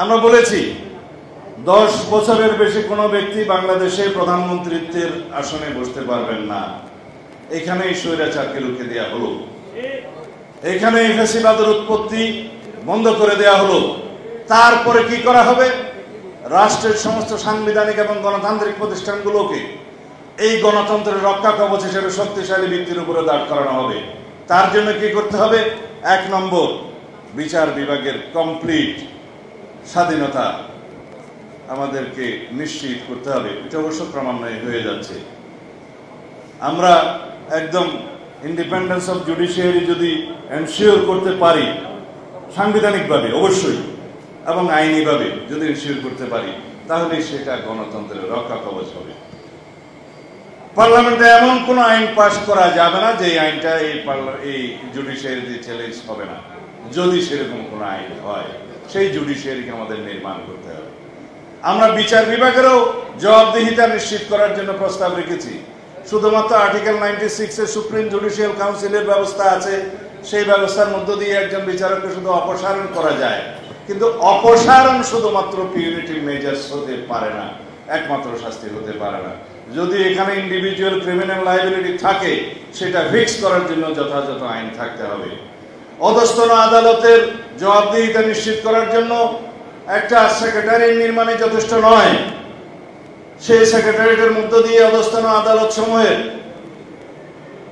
আমরা বলেছি 10 বছরের বেশি কোনো ব্যক্তি বাংলাদেশে প্রধানমন্ত্রীত্বের আসনে বসতে পারবেন না। এখানেই স্বৈরাচারকে রুখে দেওয়া হলো, এখানেই ফ্যাসিবাদের উৎপত্তি বন্ধ করে দেওয়া হলো। তারপরে কি করা হবে? রাষ্ট্রের সমস্ত সাংবিধানিক এবং গণতান্ত্রিক প্রতিষ্ঠানগুলোকে এই গণতন্ত্রের রক্ষা কবচ হিসেবে শক্তিশালী ভিত্তির উপরে দাঁড় করানো হবে। তার জন্য কি করতে হবে? 1 নম্বর, বিচার বিভাগের কমপ্লিট স্বাধীনতা আমাদেরকে নিশ্চিত করতে হবে। এটা অবশ্য ক্রমান্বয়ে হয়ে যাচ্ছে। আমরা একদম ইন্ডিপেন্ডেন্স অফ জুডিশিয়ারি যদি এনশিওর করতে পারি সাংবিধানিকভাবে অবশ্যই এবং আইনিভাবে যদি এনশিওর করতে পারি, তাহলে সেটা গণতন্ত্রের রক্ষা কবচ হবে। পার্লামেন্টে এমন কোন আইন পাশ করা যাবে না যে আইনটা এই জুডিশিয়ারিতে চ্যালেঞ্জ হবে না। যদি সেরকম কোন আইন হয়, সেই জুডিশিয়ারিকে আমাদের নির্মাণ করতে হবে। আমরা বিচার বিভাগেরও জবাবদিহিতা নিশ্চিত করার জন্য প্রস্তাব রেখেছি। শুধুমাত্র আর্টিকেল 96 এ সুপ্রিম জুডিশিয়াল কাউন্সিলের ব্যবস্থা আছে। সেই ব্যবস্থার মধ্য দিয়ে একজন বিচারককে শুধু অপসারণ করা যায়, কিন্তু অপসারণ শুধুমাত্র পিউনিটিভ মেজার্স হতে পারে না, একমাত্র শাস্তি হতে পারে না। যদি এখানে ইন্ডিভিজুয়াল ক্রিমিনাল লায়াবিলিটি থাকে, সেটা ফিক্স করার জন্য যথাযথ আইন থাকতে হবে। অধস্তন আদালতের জবাবদিহিতা নিশ্চিত করার জন্য একটা সেক্রেটারিয়েট নির্মাণে যথেষ্ট নয়। সেই সেক্রেটারিয়েটের মধ্য দিয়ে অধস্তন আদালত সমূহের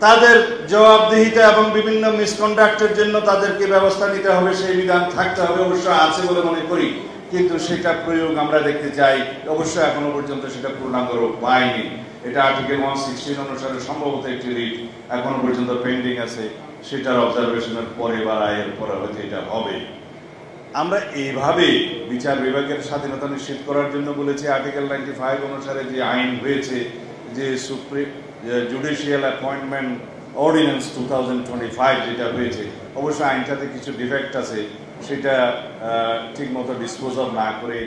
তাদের জবাবদিহিতা এবং বিভিন্ন মিসকন্ডাক্টের জন্য তাদেরকে ব্যবস্থা নিতে হবে, সেই বিধান থাকতে হবে। অবশ্য আছে বলে মনে করি, কিন্তু সেটা প্রয়োগ আমরা দেখতে চাই। অবশ্য এখনো পর্যন্ত সেটা পূর্ণাঙ্গ রূপ পায়নি। এটা আর্টিকেল 116 অনুসারে সম্ভবত একটি রিট এখনো পর্যন্ত পেন্ডিং আছে। সেটার অবজারভেশনের পরে বা রায়ের পরে হয়তো এটা হবে। আমরা এইভাবে বিচার বিভাগের স্বাধীনতা নিশ্চিত করার জন্য বলেছি। আর্টিকেল 95 অনুসারে যে আইন হয়েছে, যে সুপ্রিম জুডিশিয়াল অ্যাপয়েন্টমেন্ট অর্ডিন্যান্স 2025 যেটা হয়েছে, অবশ্য আইনটাতে কিছু ডিফেক্ট আছে। সেটা ঠিক মতো ডিসপোজ না করে